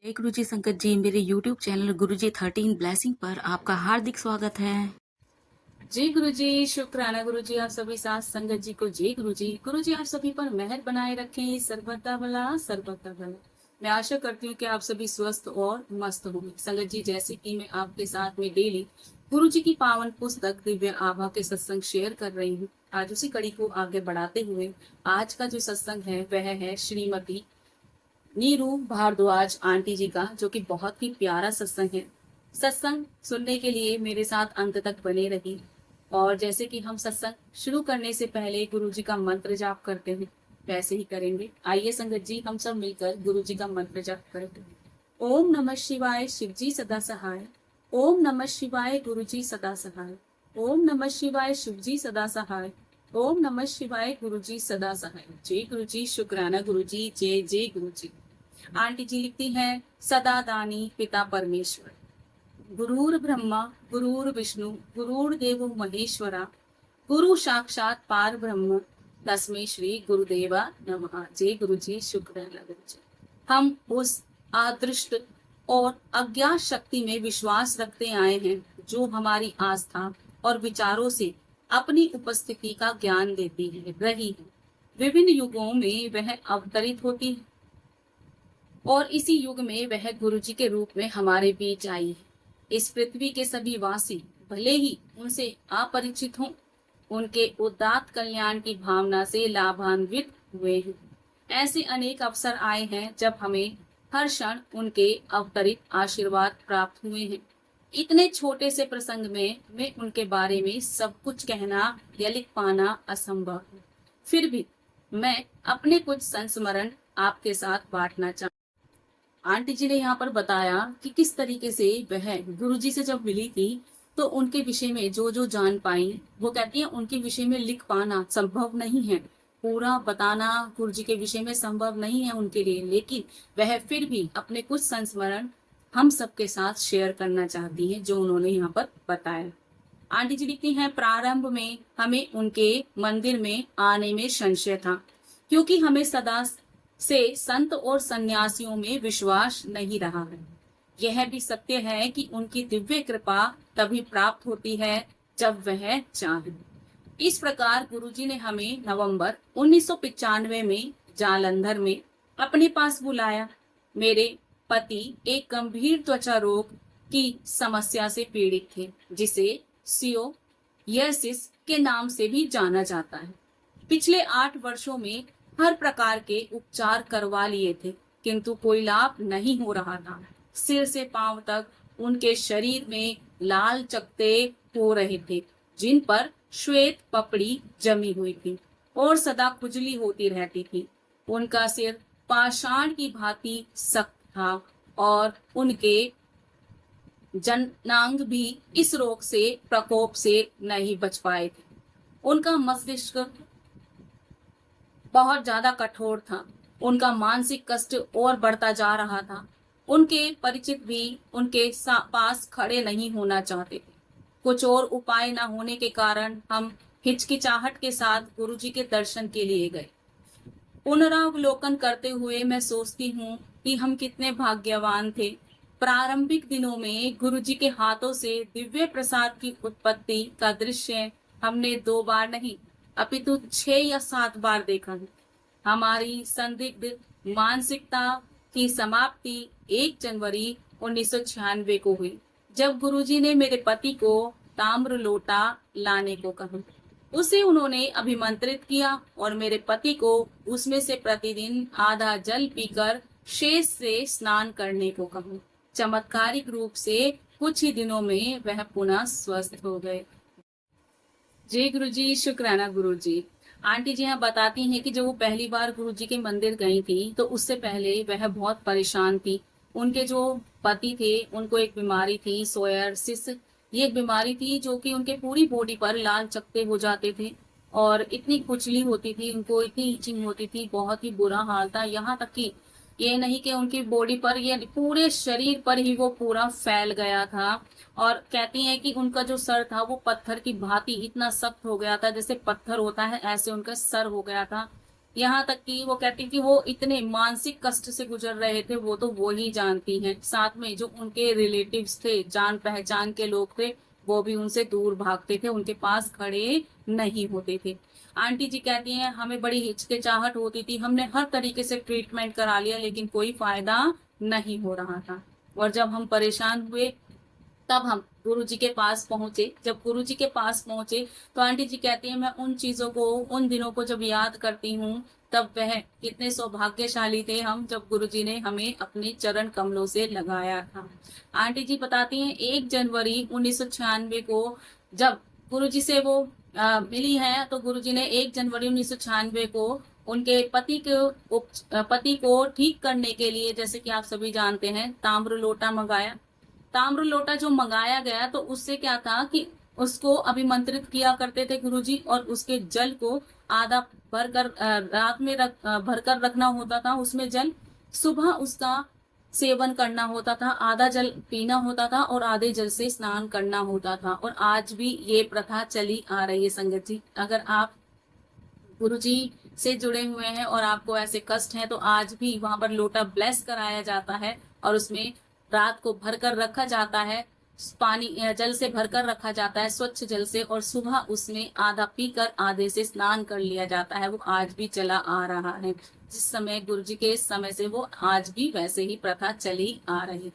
जय गुरु जी संगत जी, मेरे YouTube चैनल गुरुजी 13 ब्लेसिंग पर आपका हार्दिक स्वागत है। जय गुरु जी, शुक्राना गुरु जी, आप सभी साथ संगत जी को जय गुरु जी। गुरु जी आप सभी पर मेहर बनाए रखें, सर्वदा भला सर्वदा भला। मैं आशा करती हूँ कि आप सभी स्वस्थ और मस्त होंगे। संगत जी, जैसे कि मैं आपके साथ में डेली गुरु जी की पावन पुस्तक दिव्य आभा के सत्संग शेयर कर रही हूँ। आज उसी कड़ी को आगे बढ़ाते हुए आज का जो सत्संग है वह है श्रीमती नीरू भारद्वाज आंटी जी का, जो कि बहुत ही प्यारा सत्संग है। सत्संग सुनने के लिए मेरे साथ अंत तक बने रही। और जैसे कि हम सत्संग शुरू करने से पहले गुरु जी का मंत्र जाप करते हैं, वैसे ही करेंगे। आइए संगत जी, हम सब मिलकर गुरु जी का मंत्र जाप करते हैं। ओम नमः शिवाय, शिव जी सदा सहाय। ओम नमः शिवाय, गुरु जी सदा सहाय। ओम नमः शिवाय, शिव जी सदा सहाय। ओम नमः शिवाय, गुरु जी सदा सहाय। जय गुरु जी, शुक्राना गुरु जी, जय जय गुरु जी। आंटी जी लिखती हैं, सदा दानी पिता परमेश्वर, गुरुर ब्रह्मा गुरुर विष्णु गुरुर्देव महेश्वरा, गुरु साक्षात पार ब्रह्म, तस्मै श्री गुरुदेवा नमः। जय गुरु जी, शुक्र है गुरु जी। हम उस अदृष्ट और अज्ञात शक्ति में विश्वास रखते आए हैं जो हमारी आस्था और विचारों से अपनी उपस्थिति का ज्ञान देती है, रही है। विभिन्न युगों में वह अवतरित होती है और इसी युग में वह गुरु जी के रूप में हमारे बीच आई है। इस पृथ्वी के सभी वासी भले ही उनसे अपरिचित हों, उनके उदात्त कल्याण की भावना से लाभान्वित हुए हैं। ऐसे अनेक अवसर आए हैं जब हमें हर क्षण उनके अवतरित आशीर्वाद प्राप्त हुए हैं। इतने छोटे से प्रसंग में मैं उनके बारे में सब कुछ कहना या लिख पाना असंभव है। फिर भी मैं अपने कुछ संस्मरण आपके साथ बांटना चाहूँ। आंटी जी ने यहाँ पर बताया कि किस तरीके से वह गुरुजी से जब मिली थी तो उनके विषय में जो जो जान पाई, वो कहती है उनके विषय में लिख पाना संभव नहीं है, पूरा बताना गुरुजी के विषय में संभव नहीं है उनके लिए, लेकिन वह फिर भी अपने कुछ संस्मरण हम सबके साथ शेयर करना चाहती है जो उन्होंने यहाँ पर बताया। आंटी जी लिखती हैं, प्रारंभ में हमें उनके मंदिर में आने में संशय था, क्योंकि हमें सदा से संत और सन्यासियों में विश्वास नहीं रहा है। यह भी सत्य है कि उनकी दिव्य कृपा तभी प्राप्त होती है जब वह चाहे। इस प्रकार गुरुजी ने हमें नवंबर 1995 में जालंधर में अपने पास बुलाया। मेरे पति एक गंभीर त्वचा रोग की समस्या से पीड़ित थे, जिसे सियोसिस के नाम से भी जाना जाता है। पिछले 8 वर्षों में हर प्रकार के उपचार करवा लिए थे, किंतु कोई लाभ नहीं हो रहा था। सिर से पांव तक उनके शरीर में लाल चकत्ते हो रहे थे, जिन पर श्वेत पपड़ी जमी हुई थी और सदा खुजली होती रहती थी। उनका सिर पाषाण की भांति सख्त था और उनके जनांग भी इस रोग से प्रकोप से नहीं बच पाए थे। उनका मस्तिष्क बहुत ज्यादा कठोर था। उनका मानसिक कष्ट और बढ़ता जा रहा था। उनके परिचित भी उनके पास खड़े नहीं होना चाहते थे। कुछ और उपाय न होने के कारण हम हिचकिचाहट के साथ गुरुजी के दर्शन के लिए गए। पुनरावलोकन करते हुए मैं सोचती हूँ कि हम कितने भाग्यवान थे। प्रारंभिक दिनों में गुरुजी के हाथों से दिव्य प्रसाद की उत्पत्ति का दृश्य हमने 2 बार नहीं अपितु 6 या 7 बार देखा है। हमारी संदिग्ध मानसिकता की समाप्ति 1 जनवरी 1996 को हुई, जब गुरुजी ने मेरे पति को ताम्र लोटा लाने को कहा। उसे उन्होंने अभिमंत्रित किया और मेरे पति को उसमें से प्रतिदिन आधा जल पीकर शेष से स्नान करने को कहा। चमत्कारिक रूप से कुछ ही दिनों में वह पुनः स्वस्थ हो गए। जय गुरु जी, शुक्राना गुरु जी। आंटी जी यहाँ बताती हैं कि जब वो पहली बार गुरु जी के मंदिर गई थी तो उससे पहले वह बहुत परेशान थी। उनके जो पति थे उनको एक बीमारी थी, सोयासिस। ये एक बीमारी थी जो कि उनके पूरी बॉडी पर लाल चकत्ते हो जाते थे और इतनी खुजली होती थी, उनको इतनी इचिंग होती थी, बहुत ही बुरा हाल था। यहाँ तक कि ये नहीं कि उनकी बॉडी पर, ये पूरे शरीर पर ही वो पूरा फैल गया था। और कहती हैं कि उनका जो सर था वो पत्थर की भांति इतना सख्त हो गया था, जैसे पत्थर होता है ऐसे उनका सर हो गया था। यहाँ तक कि वो कहती कि वो इतने मानसिक कष्ट से गुजर रहे थे, वो तो वो ही जानती हैं। साथ में जो उनके रिलेटिव्स थे, जान पहचान के लोग थे, वो भी उनसे दूर भागते थे, उनके पास खड़े नहीं होते थे। आंटी जी कहती हैं हमें बड़ी हिचकिचाहट होती थी, हमने हर तरीके से ट्रीटमेंट करा लिया लेकिन कोई फायदा नहीं हो रहा था। और जब हम परेशान हुए तब हम गुरु जी के पास पहुंचे। जब गुरु जी के पास पहुंचे तो आंटी जी कहती है मैं उन चीजों को, उन दिनों को जब याद करती हूँ, तब वह कितने सौभाग्यशाली थे हम, जब गुरु जी ने हमें अपने चरण कमलों से लगाया था। आंटी जी बताती हैं 1 जनवरी 1996 को जब गुरु जी से वो मिली है, तो गुरु जी ने 1 जनवरी 1996 को उनके पति को ठीक करने के लिए, जैसे कि आप सभी जानते हैं, ताम्र लोटा मंगाया। ताम्र लोटा जो मंगाया गया तो उससे क्या था कि उसको अभिमंत्रित किया करते थे गुरुजी, और उसके जल को आधा भरकर रात में भरकर रखना होता था उसमें जल। सुबह उसका सेवन करना होता था, आधा जल पीना होता था और आधे जल से स्नान करना होता था। और आज भी ये प्रथा चली आ रही है संगत जी। अगर आप गुरुजी से जुड़े हुए हैं और आपको ऐसे कष्ट हैं तो आज भी वहां पर लोटा ब्लेस कराया जाता है और उसमें रात को भरकर रखा जाता है, पानी जल से भरकर रखा जाता है, स्वच्छ जल से, और सुबह उसमें आधा पीकर आधे से स्नान कर लिया जाता है। वो आज भी चला आ रहा है। जिस समय गुरुजी के समय से वो आज भी वैसे ही प्रथा चली आ रही।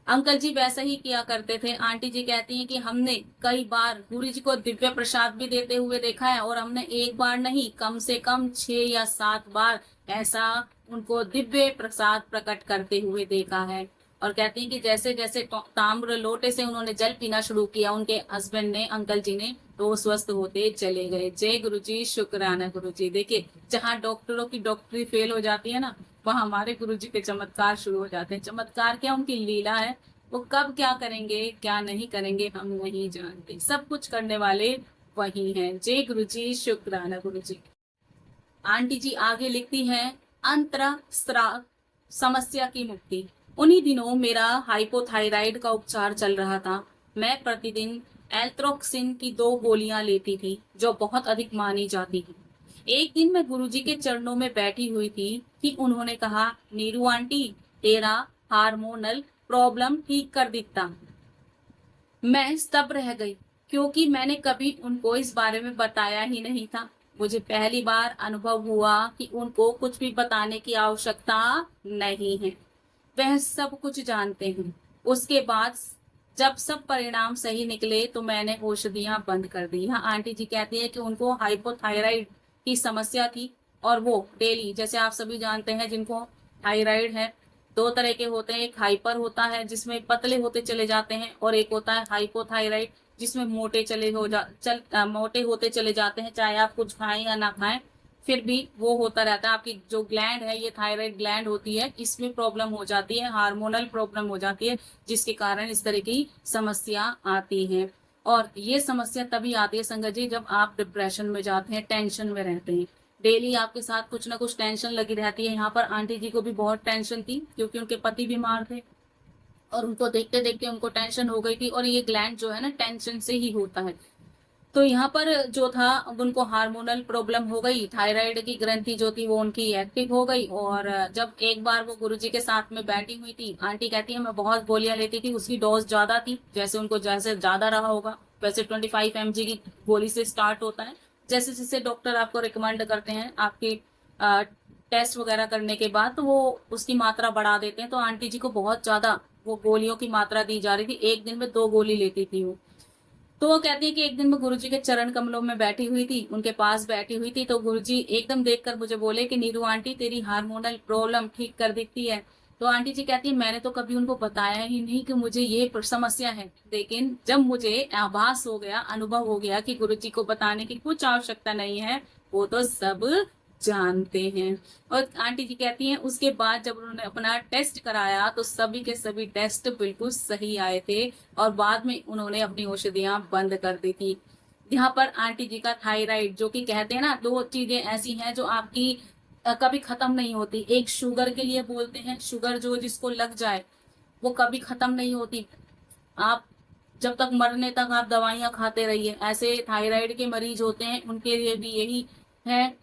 अंकल जी वैसा ही किया करते थे। आंटी जी कहती हैं कि हमने कई बार गुरु जी को दिव्य प्रसाद भी देते हुए देखा है, और हमने एक बार नहीं, कम से कम 6 या 7 बार ऐसा उनको दिव्य प्रसाद प्रकट करते हुए देखा है। और कहती हैं कि जैसे जैसे ताम्र लोटे से उन्होंने जल पीना शुरू किया उनके हस्बैंड ने, अंकल जी ने, तो वो स्वस्थ होते चले गए। जय गुरु जी, शुक्राना गुरु जी। देखिए, जहाँ डॉक्टरों की डॉक्टरी फेल हो जाती है ना, वहाँ हमारे गुरु जी के चमत्कार शुरू हो जाते हैं। चमत्कार क्या, उनकी लीला है। वो कब क्या करेंगे क्या नहीं करेंगे हम नहीं जानते, सब कुछ करने वाले वही हैं। जय गुरु जी, शुक्राना गुरु जी। आंटी जी आगे लिखती हैं, अंतरस्राव समस्या की मुक्ति। उन्हीं दिनों मेरा हाइपोथायराइड का उपचार चल रहा था। मैं प्रतिदिन एल्ट्रोक्सिन की 2 गोलियां लेती थी, जो बहुत अधिक मानी जाती थी। एक दिन मैं गुरुजी के चरणों में बैठी हुई थी कि उन्होंने कहा, नीरू आंटी, तेरा हार्मोनल प्रॉब्लम ठीक कर देता। मैं स्तब्ध रह गई, क्योंकि मैंने कभी उनको इस बारे में बताया ही नहीं था। मुझे पहली बार अनुभव हुआ कि उनको कुछ भी बताने की आवश्यकता नहीं है, वह सब कुछ जानते हैं। उसके बाद जब सब परिणाम सही निकले तो मैंने औषधियां बंद कर दी। यहाँ आंटी जी कहती है कि उनको हाइपोथायराइड की समस्या थी, और वो डेली, जैसे आप सभी जानते हैं जिनको थायराइड है, 2 तरह के होते हैं। एक हाइपर होता है जिसमें पतले होते चले जाते हैं, और एक होता है हाइपोथायराइड जिसमें मोटे होते चले जाते हैं, चाहे आप कुछ खाएं या ना खाएं, फिर भी वो होता रहता है। आपकी जो ग्लैंड है, ये थायराइड ग्लैंड होती है, इसमें प्रॉब्लम हो जाती है, हार्मोनल प्रॉब्लम हो जाती है, जिसके कारण इस तरह की समस्या आती है। और ये समस्या तभी आती है संगत जी जब आप डिप्रेशन में जाते हैं, टेंशन में रहते हैं। डेली आपके साथ कुछ ना कुछ टेंशन लगी रहती है। यहाँ पर आंटी जी को भी बहुत टेंशन थी, क्योंकि उनके पति बीमार थे और उनको देखते देखते उनको टेंशन हो गई थी। और ये ग्लैंड जो है ना, टेंशन से ही होता है। तो यहाँ पर जो था, अब उनको हार्मोनल प्रॉब्लम हो गई, थायराइड की ग्रंथि जो थी वो उनकी एक्टिव हो गई। और जब एक बार वो गुरुजी के साथ में बैठी हुई थी, आंटी कहती है मैं बहुत गोलियां लेती थी, उसकी डोज ज्यादा थी, जैसे उनको जैसे ज्यादा रहा होगा, वैसे 25 mg की गोली से स्टार्ट होता है। जैसे जैसे डॉक्टर आपको रिकमेंड करते हैं आपके टेस्ट वगैरह करने के बाद, तो वो उसकी मात्रा बढ़ा देते हैं। तो आंटी जी को बहुत ज्यादा वो गोलियों की मात्रा दी जा रही थी, एक दिन में 2 गोली लेती थी वो। तो वो कहती है कि एक दिन मैं गुरुजी के चरण कमलों में बैठी हुई थी, उनके पास बैठी हुई थी, तो गुरुजी एकदम देखकर मुझे बोले कि नीरू आंटी, तेरी हार्मोनल प्रॉब्लम ठीक कर देती है। तो आंटी जी कहती है मैंने तो कभी उनको बताया ही नहीं कि मुझे ये समस्या है, लेकिन जब मुझे आभास हो गया, अनुभव हो गया कि गुरुजी को बताने की कुछ आवश्यकता नहीं है, वो तो सब जानते हैं। और आंटी जी कहती हैं उसके बाद जब उन्होंने अपना टेस्ट कराया तो सभी के सभी टेस्ट बिल्कुल सही आए थे, और बाद में उन्होंने अपनी औषधियां बंद कर दी थी। यहाँ पर आंटी जी का थायराइड, जो कि कहते हैं ना, 2 चीजें ऐसी हैं जो आपकी कभी खत्म नहीं होती। एक शुगर के लिए बोलते हैं, शुगर जो जिसको लग जाए वो कभी खत्म नहीं होती, आप जब तक मरने तक आप दवाइयां खाते रहिए। ऐसे थायराइड के मरीज होते हैं, उनके लिए भी यही है।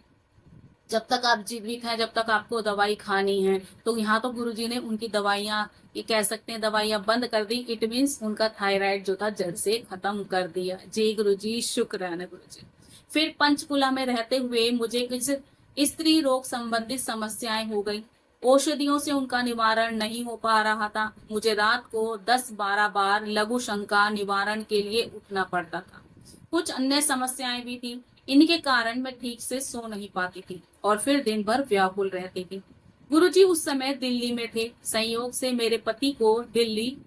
जब तक आप जीवित हैं, जब तक आपको दवाई खानी है। तो यहाँ तो गुरुजी ने उनकी दवाइयाँ, ये कह सकते हैं दवाइयाँ बंद कर दी। इट मीन्स उनका थायराइड जो था जड़ से खत्म कर दिया। जी गुरुजी, शुक्राना गुरुजी। फिर पंचकुला में रहते हुए मुझे कुछ स्त्री रोग संबंधित समस्याएं हो गई। औषधियों से उनका निवारण नहीं हो पा रहा था। मुझे रात को 10-12 बार लघु शंका निवारण के लिए उठना पड़ता था। कुछ अन्य समस्याएं भी थी। इनके कारण मैं ठीक से सो नहीं पाती थी और फिर दिन भर व्याकुल रहती थी। गुरुजी उस समय दिल्ली में थे। संयोग से मेरे पति को दिल्ली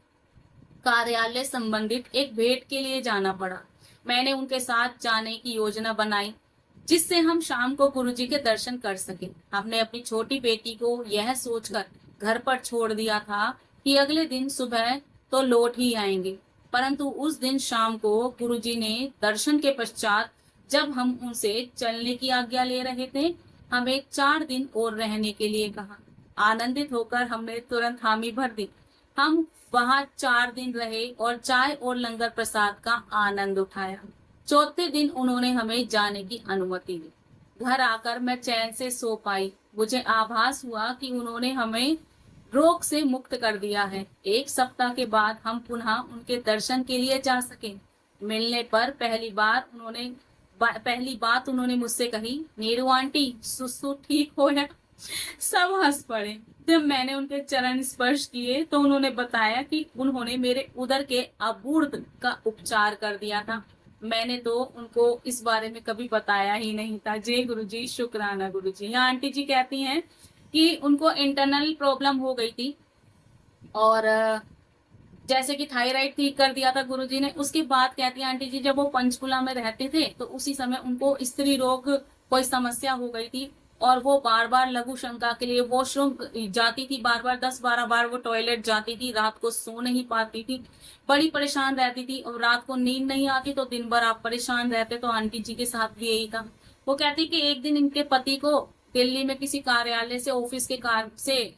कार्यालय संबंधित एक भेंट के लिए जाना पड़ा। मैंने उनके साथ जाने की योजना बनाई जिससे हम शाम को गुरुजी के दर्शन कर सके। हमने अपनी छोटी बेटी को यह सोचकर घर पर छोड़ दिया था कि अगले दिन सुबह तो लौट ही आएंगे, परंतु उस दिन शाम को गुरुजी ने दर्शन के पश्चात जब हम उनसे चलने की आज्ञा ले रहे थे, हमें 4 दिन और रहने के लिए कहा। आनंदित होकर हमने तुरंत हामी भर दी। हम वहां 4 दिन रहे और चाय और लंगर प्रसाद का आनंद उठाया। चौथे दिन उन्होंने हमें जाने की अनुमति दी। घर आकर मैं चैन से सो पाई। मुझे आभास हुआ कि उन्होंने हमें रोग से मुक्त कर दिया है। 1 सप्ताह के बाद हम पुनः उनके दर्शन के लिए जा सके। मिलने पर पहली बात उन्होंने मुझसे कही, नीरू आंटी, सुसु ठीक हो या? सब हंस पड़े। जब मैंने उनके चरण स्पर्श किए तो उन्होंने बताया कि उन्होंने मेरे उदर के अबूर्द का उपचार कर दिया था। मैंने तो उनको इस बारे में कभी बताया ही नहीं था। जय गुरुजी, शुक्राना गुरुजी। यहाँ आंटी जी कहती हैं कि उनको इंटरनल प्रॉब्लम हो गई थी और जैसे कि थायराइड ठीक कर दिया था गुरुजी ने। उसके बाद कहती है आंटी जी, जब वो पंचकुला में रहते थे तो उसी समय उनको स्त्री रोग कोई समस्या हो गई थी और वो बार बार लघु शंका के लिए वॉशरूम जाती थी। बार बार 10-12 बार वो टॉयलेट जाती थी। रात को सो नहीं पाती थी, बड़ी परेशान रहती थी और रात को नींद नहीं आती तो दिन भर आप परेशान रहते। तो आंटी जी के साथ भी यही था। वो कहती कि एक दिन इनके पति को दिल्ली में किसी कार्यालय से, ऑफिस के कार्य से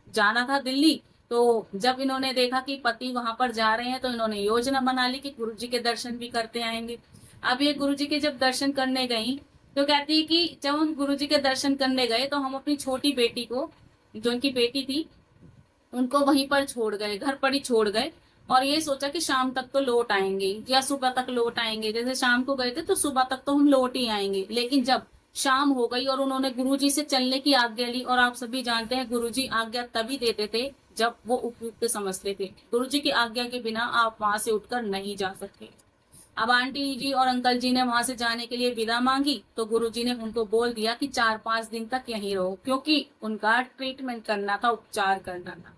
जाना था दिल्ली। तो जब इन्होंने देखा कि पति वहां पर जा रहे हैं तो इन्होंने योजना बना ली कि गुरुजी के दर्शन भी करते आएंगे। अब ये गुरुजी के जब दर्शन करने गई तो कहती है कि जब हम गुरुजी के दर्शन करने गए तो हम अपनी छोटी बेटी को, जो उनकी बेटी थी, उनको वहीं पर छोड़ गए, घर पर ही छोड़ गए और ये सोचा कि शाम तक तो लौट आएंगे या सुबह तक लौट आएंगे। जैसे शाम को गए थे तो सुबह तक तो हम लौट ही आएंगे। लेकिन जब शाम हो गई और उन्होंने गुरुजी से चलने की आज्ञा ली, और आप सभी जानते हैं गुरुजी आज्ञा तभी देते थे जब वो उपयुक्त समझते थे। गुरुजी की आज्ञा के बिना आप वहां से उठकर नहीं जा सकते। अब आंटी जी और अंकल जी ने वहां से जाने के लिए विदा मांगी तो गुरुजी ने उनको बोल दिया कि 4-5 दिन तक यहीं रहो, क्योंकि उनका ट्रीटमेंट करना था, उपचार करना था।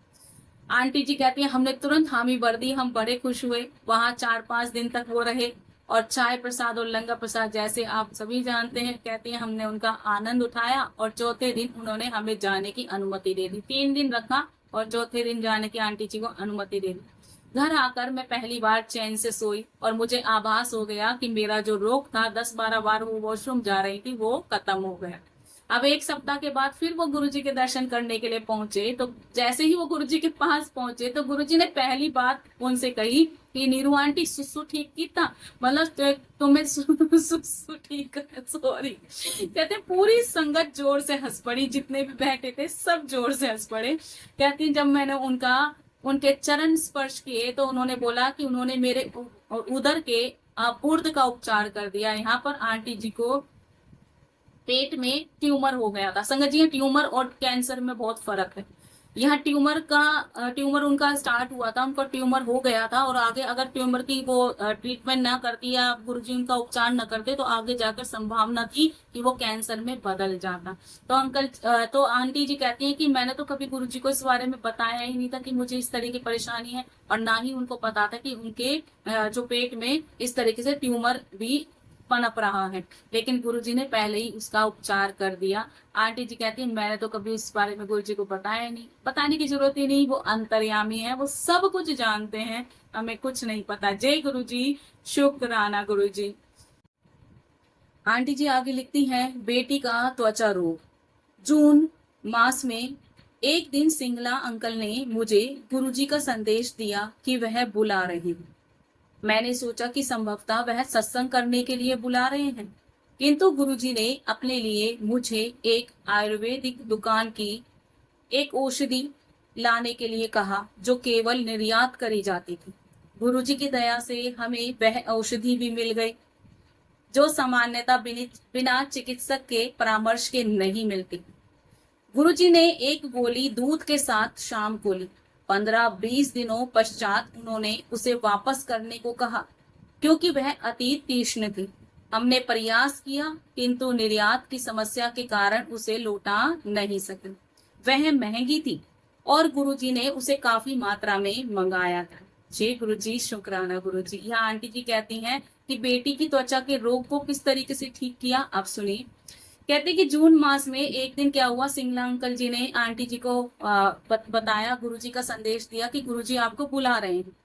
आंटी जी कहती है हमने तुरंत हामी भर दी। हम बड़े खुश हुए। वहां 4-5 दिन तक वो रहे और चाय प्रसाद और लंगर प्रसाद जैसे आप सभी जानते हैं, कहती हैं हमने उनका आनंद उठाया और चौथे दिन उन्होंने हमें जाने की अनुमति दे दी। 3 दिन रखा और चौथे दिन जाने की आंटी जी को अनुमति दे दी। घर आकर मैं पहली बार चैन से सोई और मुझे आभास हो गया कि मेरा जो रोग था, 10-12 बार वो वॉशरूम जा रही थी, वो खत्म हो गया। अब 1 सप्ताह के बाद फिर वो गुरुजी के दर्शन करने के लिए पहुंचे। तो जैसे ही वो गुरुजी के पास पहुंचे तो गुरुजी ने पहली बात उनसे कही कि नीरू आंटी, सुसु ठीक की था? मतलब तुम्हें सुसु ठीक, सॉरी। कहते पूरी संगत जोर से हंस पड़ी, जितने भी बैठे थे सब जोर से हंस पड़े। कहती जब मैंने उनके चरण स्पर्श किए तो उन्होंने बोला कि उन्होंने मेरे उदर के अपूर्द का उपचार कर दिया। यहाँ पर आंटी जी को पेट में ट्यूमर हो गया था। संगत जी, ट्यूमर और कैंसर में बहुत फर्क है। यहाँ ट्यूमर उनका स्टार्ट हुआ था, उनका ट्यूमर हो गया था और आगे अगर ट्यूमर की वो ट्रीटमेंट ना करती या गुरुजी उनका उपचार न करते तो आगे जाकर संभावना थी कि वो कैंसर में बदल जाता। तो आंटी जी कहती हैं कि मैंने तो कभी गुरुजी को इस बारे में बताया ही नहीं था कि मुझे इस तरह की परेशानी है, और ना ही उनको पता था कि उनके जो पेट में इस तरीके से ट्यूमर भी पनप रहा है। लेकिन गुरुजी ने पहले ही उसका उपचार कर दिया। आंटी जी कहती है मैंने तो कभी इस बारे में गुरुजी को बताया नहीं। बताने की जरूरत ही नहीं, वो अंतर्यामी है, वो सब कुछ जानते हैं, हमें कुछ नहीं पता। जय गुरुजी, शुक्राना गुरुजी। आंटी जी आगे लिखती हैं, बेटी का त्वचा रोग। जून मास में एक दिन सिंगला अंकल ने मुझे गुरुजी का संदेश दिया कि वह बुला रहे हैं। मैंने सोचा कि संभवतः वह सत्संग करने के लिए बुला रहे हैं, किंतु गुरुजी ने अपने लिए मुझे एक आयुर्वेदिक दुकान की एक औषधि लाने के लिए कहा जो केवल निर्यात करी जाती थी। गुरुजी की दया से हमें वह औषधि भी मिल गई जो सामान्यतः बिना चिकित्सक के परामर्श के नहीं मिलती। गुरुजी ने एक गोली दूध के साथ शाम को ली। 15-20 दिनों पश्चात उन्होंने उसे वापस करने को कहा क्योंकि वह अति तीक्ष्ण थी। हमने प्रयास किया किंतु निर्यात की समस्या के कारण उसे लौटा नहीं सके। वह महंगी थी और गुरुजी ने उसे काफी मात्रा में मंगाया था। जी गुरुजी, शुक्राना गुरुजी। यहाँ आंटी जी कहती हैं कि बेटी की त्वचा के रोग को किस तरीके से ठीक किया, आप सुनिए। कहते कि जून मास में एक दिन क्या हुआ, सिंगला अंकल जी ने आंटी जी को बताया, गुरुजी का संदेश दिया कि गुरुजी आपको बुला रहे हैं।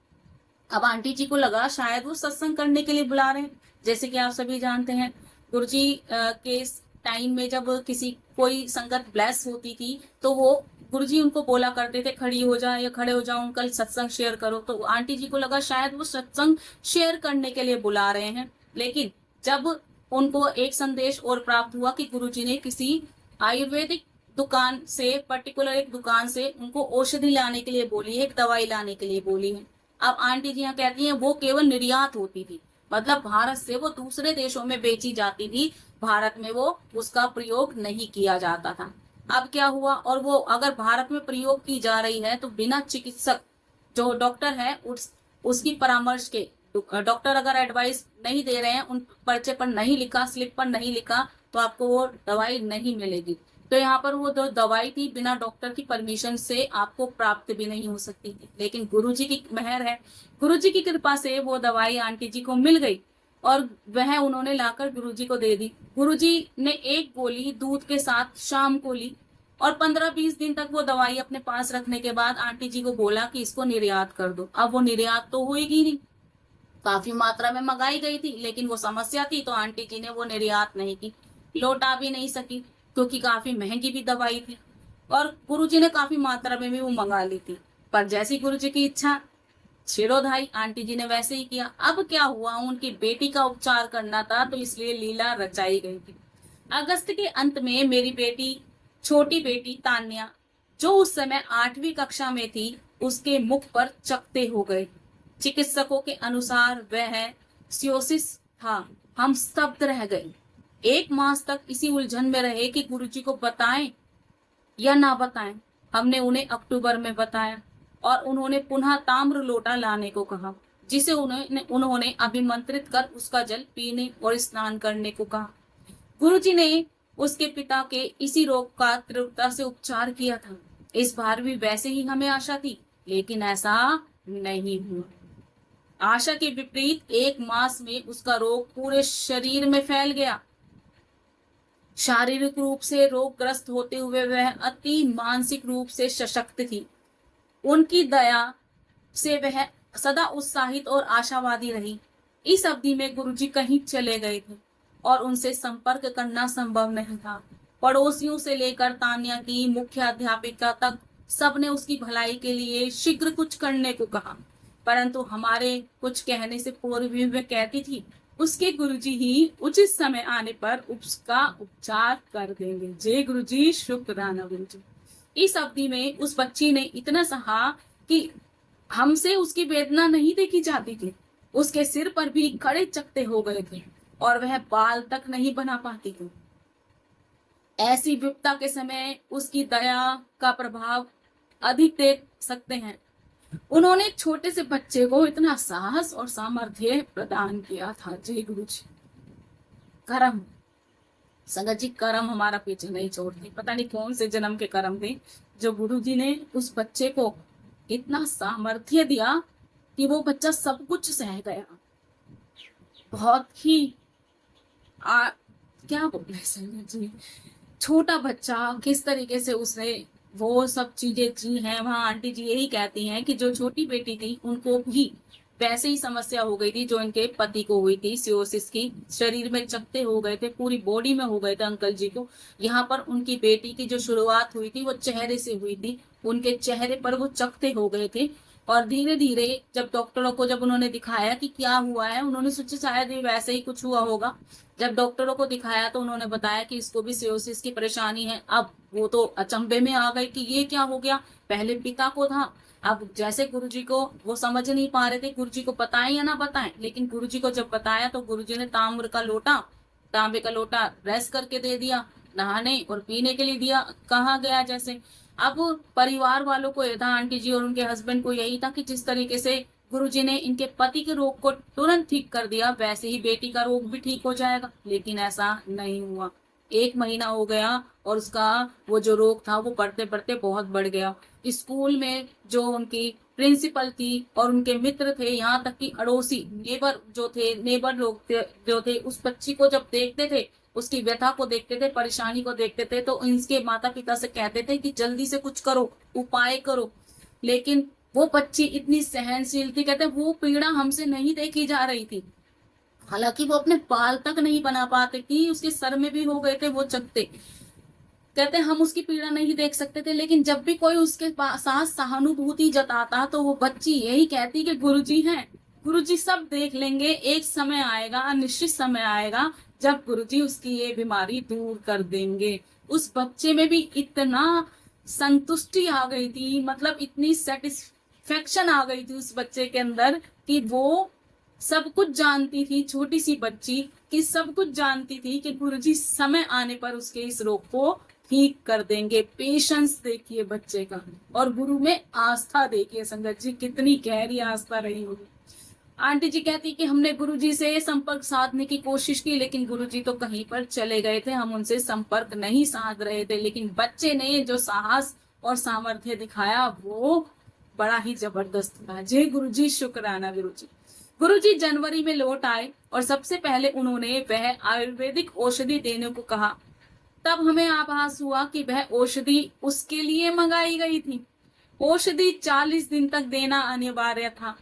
अब आंटी जी को लगा शायद वो सत्संग करने के लिए बुला रहे हैं। जैसे कि आप सभी जानते हैं गुरुजी के टाइम में जब किसी कोई संगत ब्लेस होती थी तो वो गुरुजी उनको बोला करते थे खड़ी हो जाए या खड़े हो जाओ अंकल, सत्संग शेयर करो। तो आंटी जी को लगा शायद वो सत्संग शेयर करने के लिए बुला रहे हैं। लेकिन जब उनको एक संदेश और प्राप्त हुआ कि गुरुजी ने किसी आयुर्वेदिक दुकान से, पर्टिकुलर एक दुकान से उनको औषधि लाने के लिए बोली है, एक दवाई लाने के लिए बोली है। अब आंटी जी यहाँ कहती हैं वो केवल निर्यात होती थी, मतलब भारत से वो दूसरे देशों में बेची जाती थी, भारत में वो उसका प्रयोग नहीं किया जाता था। अब क्या हुआ, और वो अगर भारत में प्रयोग की जा रही है तो बिना चिकित्सक जो डॉक्टर है उसकी परामर्श के, डॉक्टर अगर एडवाइस नहीं दे रहे हैं, उन पर्चे पर नहीं लिखा, स्लिप पर नहीं लिखा, तो आपको वो दवाई नहीं मिलेगी। तो यहाँ पर वो जो दवाई थी बिना डॉक्टर की परमिशन से आपको प्राप्त भी नहीं हो सकती थी। लेकिन गुरुजी की मेहर है, गुरुजी की कृपा से वो दवाई आंटी जी को मिल गई और वह उन्होंने लाकर गुरुजी को दे दी। गुरुजी ने एक गोली दूध के साथ शाम को ली और 15-20 दिन तक वो दवाई अपने पास रखने के बाद आंटी जी को बोला कि इसको निर्यात कर दो। अब वो निर्यात तो होएगी नहीं, काफी मात्रा में मंगाई गई थी, लेकिन वो समस्या थी तो आंटी जी ने वो निर्यात नहीं की, लौटा भी नहीं सकी क्योंकि काफी महंगी भी दवाई थी और गुरुजी ने काफी मात्रा में भी वो मंगा ली थी। पर जैसी गुरुजी की इच्छा शिरोधाई, आंटी जी ने वैसे ही किया। अब क्या हुआ, उनकी बेटी का उपचार करना था तो इसलिए लीला रचाई गई थी। अगस्त के अंत में मेरी बेटी, छोटी बेटी तान्या, जो उस समय 8वीं कक्षा में थी, उसके मुख पर चकत्ते हो गए। चिकित्सकों के अनुसार वह सियोसिस था। हम स्तब्ध रह गए। 1 मास तक इसी उलझन में रहे कि गुरुजी को बताएं या ना बताएं। हमने उन्हें अक्टूबर में बताया और उन्होंने पुनः ताम्र लोटा लाने को कहा, जिसे उन्होंने अभिमंत्रित कर उसका जल पीने और स्नान करने को कहा। गुरुजी ने उसके पिता के इसी रोग का तीव्रता से उपचार किया था। इस बार भी वैसे ही हमें आशा थी, लेकिन ऐसा नहीं हुआ। आशा के विपरीत 1 मास में उसका रोग पूरे शरीर में फैल गया। शारीरिक रूप से रोगग्रस्त होते हुए वह अति मानसिक रूप से सशक्त थी। उनकी दया से वह सदा उत्साहित और आशावादी रही। इस अवधि में गुरुजी कहीं चले गए थे और उनसे संपर्क करना संभव नहीं था। पड़ोसियों से लेकर तान्या की मुख्य अध्यापिका तक सबने उसकी भलाई के लिए शीघ्र कुछ करने को कहा, परंतु हमारे कुछ कहने से पूर्व भी वह कहती थी उसके गुरुजी ही उचित समय आने पर उसका उपचार कर देंगे। जय गुरुजी, शुक्राना गुरुजी। इस अवधि में उस बच्ची ने इतना सहा कि हमसे उसकी वेदना नहीं देखी जाती थी। उसके सिर पर भी खड़े चकत्ते हो गए थे और वह बाल तक नहीं बना पाती थी। ऐसी विपदा के समय उसकी दया का प्रभाव अधिक देख सकते हैं। उन्होंने एक छोटे से बच्चे को इतना साहस और सामर्थ्य प्रदान किया था। जय गुरु जी। कर्म, संगत जी, कर्म हमारा पीछे नहीं छोड़ती। पता नहीं कौन से जन्म के कर्म थे जो गुरु जी ने उस बच्चे को इतना सामर्थ्य दिया कि वो बच्चा सब कुछ सह गया। बहुत ही क्या बोले संगत जी, छोटा बच्चा किस तरीके से उसने वो सब चीजें जी हैं। वहां आंटी जी यही कहती हैं कि जो छोटी बेटी थी उनको भी वैसे ही समस्या हो गई थी जो इनके पति को हुई थी, सिरोसिस की। शरीर में चकत्ते हो गए थे, पूरी बॉडी में हो गए थे अंकल जी को। यहाँ पर उनकी बेटी की जो शुरुआत हुई थी वो चेहरे से हुई थी, उनके चेहरे पर वो चकत्ते हो गए थे और धीरे धीरे जब डॉक्टरों को जब उन्होंने दिखाया कि क्या हुआ है, उन्होंने सोचा शायद ये वैसे ही कुछ हुआ होगा। जब डॉक्टरों को दिखाया तो उन्होंने बताया कि इसको भी सिरोसिस की परेशानी है। अब वो तो अचंभे में आ गए कि ये क्या हो गया, पहले पिता को था। अब जैसे गुरुजी को वो समझ नहीं पा रहे थे, गुरुजी को बताएं या ना बताएं, लेकिन गुरुजी को जब बताया तो गुरुजी ने तांबे का लोटा रेस करके दे दिया, नहाने और पीने के लिए दिया, कहा गया जैसे। अब परिवार वालों को यह था, आंटी जी और उनके हस्बैंड को यही था कि जिस तरीके से गुरुजी ने इनके पति के रोग को तुरंत ठीक कर दिया, वैसे ही बेटी का रोग भी ठीक हो जाएगा। लेकिन ऐसा नहीं हुआ। 1 महीना हो गया और उसका वो जो रोग था वो बढ़ते बढ़ते बहुत बढ़ गया। स्कूल में जो उनकी प्रिंसिपल थी और उनके मित्र थे, यहाँ तक कि अड़ोसी नेबर लोग जो थे, उस बच्ची को जब देखते थे, उसकी व्यथा को देखते थे, परेशानी को देखते थे, तो इनके माता पिता से कहते थे कि जल्दी से कुछ करो, उपाय करो। लेकिन वो बच्ची इतनी सहनशील थी, कहते वो पीड़ा हमसे नहीं देखी जा रही थी। हालांकि वो अपने बाल तक नहीं बना पाती थी, उसके सर में भी हो गए थे वो चकते। कहते हम उसकी पीड़ा नहीं देख सकते थे, लेकिन जब भी कोई उसके साथ सहानुभूति जताता तो वो बच्ची यही कहती कि गुरुजी हैं, गुरुजी सब देख लेंगे, एक समय आएगा, अनिश्चित समय आएगा जब गुरुजी उसकी ये बीमारी दूर कर देंगे। उस बच्चे में भी इतना संतुष्टि आ गई थी, मतलब इतनी सेटिस्फेक्शन आ गई थी उस बच्चे के अंदर कि वो सब कुछ जानती थी, छोटी सी बच्ची कि सब कुछ जानती थी कि गुरुजी समय आने पर उसके इस रोग को ठीक कर देंगे। पेशेंस देखिए बच्चे का, और गुरु में आस्था देखिए संगत जी, कितनी गहरी आस्था रही होगी। आंटी जी कहती कि हमने गुरुजी से संपर्क साधने की कोशिश की, लेकिन गुरुजी तो कहीं पर चले गए थे, हम उनसे संपर्क नहीं साध रहे थे। लेकिन बच्चे ने जो साहस और सामर्थ्य दिखाया वो बड़ा ही जबरदस्त था। जय गुरुजी, शुक्राना गुरुजी। गुरुजी जनवरी में लौट आए और सबसे पहले उन्होंने वह आयुर्वेदिक औषधि देने को कहा। तब हमें आभास हुआ कि वह औषधि उसके लिए मंगाई गई थी। औषधि 40 दिन तक देना अनिवार्य था।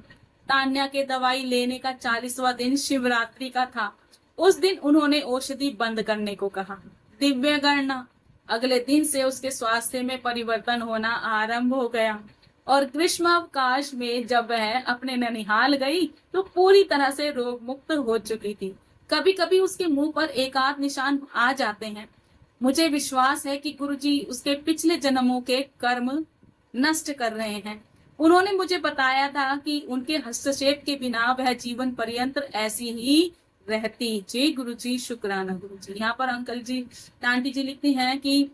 तान्या के दवाई लेने का 40वां दिन शिवरात्रि का था। उस दिन उन्होंने औषधि बंद करने को कहा। दिव्य गणना, अगले दिन से उसके स्वास्थ्य में परिवर्तन होना आरंभ हो गया और ग्रीष्मावकाश में जब वह अपने ननिहाल गई तो पूरी तरह से रोग मुक्त हो चुकी थी। कभी कभी उसके मुंह पर एक आध निशान आ जाते हैं। मुझे विश्वास है कि गुरुजी उसके पिछले जन्मों के कर्म नष्ट कर रहे हैं। उन्होंने मुझे बताया था कि उनके हस्तक्षेप के बिना वह जीवन पर्यंत ऐसी ही रहती। जी गुरुजी, शुक्राना गुरुजी। यहाँ पर अंकल जी, आंटी जी लिखती हैं कि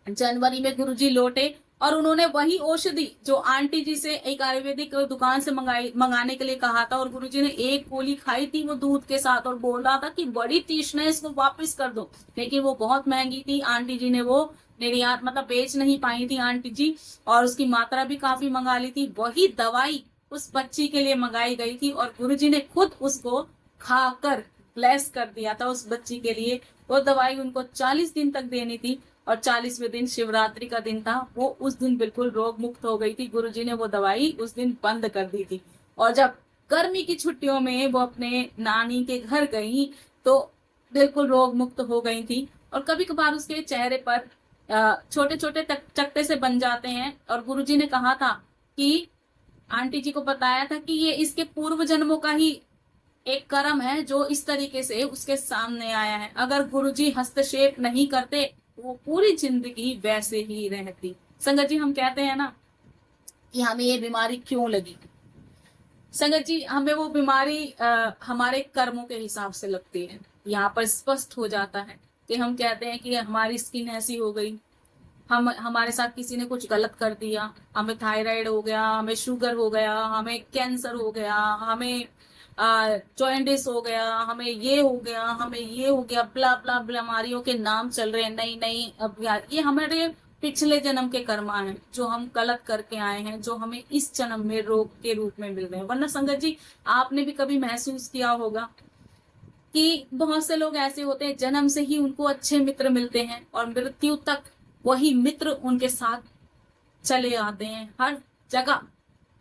जनवरी में गुरुजी लौटे और उन्होंने वही औषधि जो आंटी जी से एक आयुर्वेदिक दुकान से मंगाने के लिए कहा था, और गुरुजी ने एक गोली खाई थी वो दूध के साथ, और बोल रहा था कि बड़ी तीक्ष्ण है, इसको वापस कर दो। लेकिन वो बहुत महंगी थी, आंटी जी ने वो निर्यात मतलब बेच नहीं पाई थी आंटी जी, और उसकी मात्रा भी काफी मंगा ली थी। वही दवाई उस बच्ची के लिए मंगाई गई थी और गुरुजी ने खुद उसको खाकर ब्लेस कर दिया था उस बच्ची के लिए। वो दवाई उनको 40 दिन तक देनी थी और 40वें दिन शिवरात्रि का दिन था। वो उस दिन बिल्कुल रोग मुक्त हो गई थी। गुरुजी ने वो दवाई उस दिन बंद कर दी थी। और जब गर्मी की छुट्टियों में वो अपने नानी के घर गई तो बिल्कुल रोग मुक्त हो गई थी। और कभी कभार उसके चेहरे पर छोटे छोटे चकत्ते से बन जाते हैं। और गुरुजी ने कहा था कि आंटी जी को बताया था कि ये इसके पूर्व जन्मों का ही एक कर्म है जो इस तरीके से उसके सामने आया है। अगर गुरुजी हस्तक्षेप नहीं करते वो पूरी जिंदगी वैसे ही रहती। संगत जी, हम कहते हैं ना कि हमें ये बीमारी क्यों लगी। संगत जी, हमें वो बीमारी हमारे कर्मों के हिसाब से लगती है। यहाँ पर स्पष्ट हो जाता है कि हम कहते हैं कि हमारी स्किन ऐसी हो गई, हमारे साथ किसी ने कुछ गलत कर दिया, हमें थायराइड हो गया, हमें शुगर हो गया, हमें कैंसर हो गया, हमें जॉइंटिस हो गया, हमें ये हो गया, हमें ये हो गया, ब्ला ब्ला बीमारियों के नाम चल रहे हैं। नहीं नहीं, अब यार ये हमारे पिछले जन्म के कर्मा हैं जो हम गलत करके आए हैं, जो हमें इस जन्म में रोग के रूप में मिल रहे हैं। वरना संगत जी, आपने भी कभी महसूस किया होगा कि बहुत से लोग ऐसे होते हैं जन्म से ही उनको अच्छे मित्र मिलते हैं और मृत्यु तक वही मित्र उनके साथ चले आते हैं। हर जगह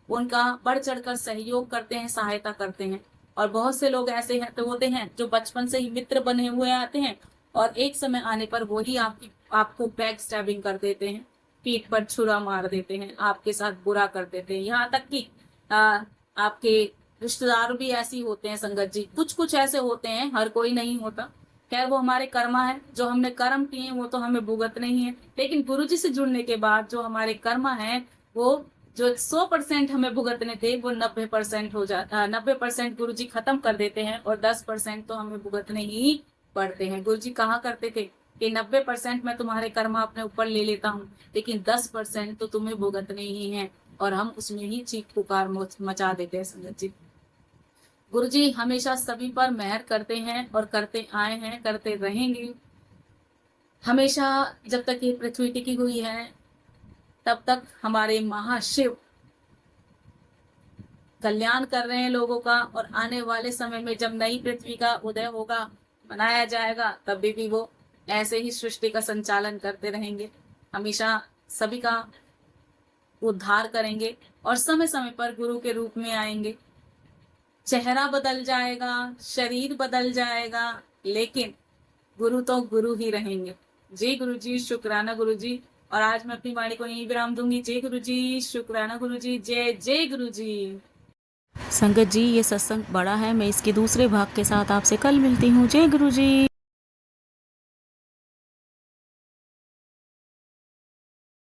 उनका बढ़ चढ़कर सहयोग करते हैं, सहायता करते हैं। और बहुत से लोग ऐसे हैं तो होते हैं जो बचपन से ही मित्र बने हुए आते हैं और एक समय आने पर वही आपको बैक स्टैबिंग कर देते हैं, पीठ पर छुरा मार देते हैं, आपके साथ बुरा कर देते हैं। यहाँ तक कि आपके रिश्तेदार भी ऐसे ही होते हैं संगत जी, कुछ कुछ ऐसे होते हैं, हर कोई नहीं होता। खैर वो हमारे कर्मा है, जो हमने कर्म किए हैं वो तो हमें भुगतने ही है। लेकिन गुरु जी से जुड़ने के बाद जो हमारे कर्मा है, वो जो 100% हमें भुगतने थे वो 90% हो जाता, 90% गुरु जी खत्म कर देते हैं और 10% तो हमें भुगतने ही पड़ते हैं। गुरु जी कहा करते थे कि 90% मैं तुम्हारे कर्मा अपने ऊपर ले लेता हूँ, लेकिन 10% तो तुम्हें भुगतने ही हैं, और हम उसमें ही चीख पुकार मचा देते हैं संगत जी। गुरु जी हमेशा सभी पर मेहर करते हैं और करते आए हैं, करते रहेंगे हमेशा। जब तक ये पृथ्वी टिकी हुई है तब तक हमारे महाशिव कल्याण कर रहे हैं लोगों का, और आने वाले समय में जब नई पृथ्वी का उदय होगा, मनाया जाएगा, तब भी वो ऐसे ही सृष्टि का संचालन करते रहेंगे, हमेशा सभी का उद्धार करेंगे और समय समय पर गुरु के रूप में आएंगे। चेहरा बदल जाएगा, शरीर बदल जाएगा, लेकिन गुरु तो गुरु ही रहेंगे। जय गुरु जी, शुक्राना गुरु जी। और आज मैं अपनी वाणी को यहीं विराम दूंगी। जय गुरु जी, शुक्राना गुरु जी, जय जय गुरु जी। संगत जी ये सत्संग बड़ा है, मैं इसके दूसरे भाग के साथ आपसे कल मिलती हूँ। जय गुरु जी।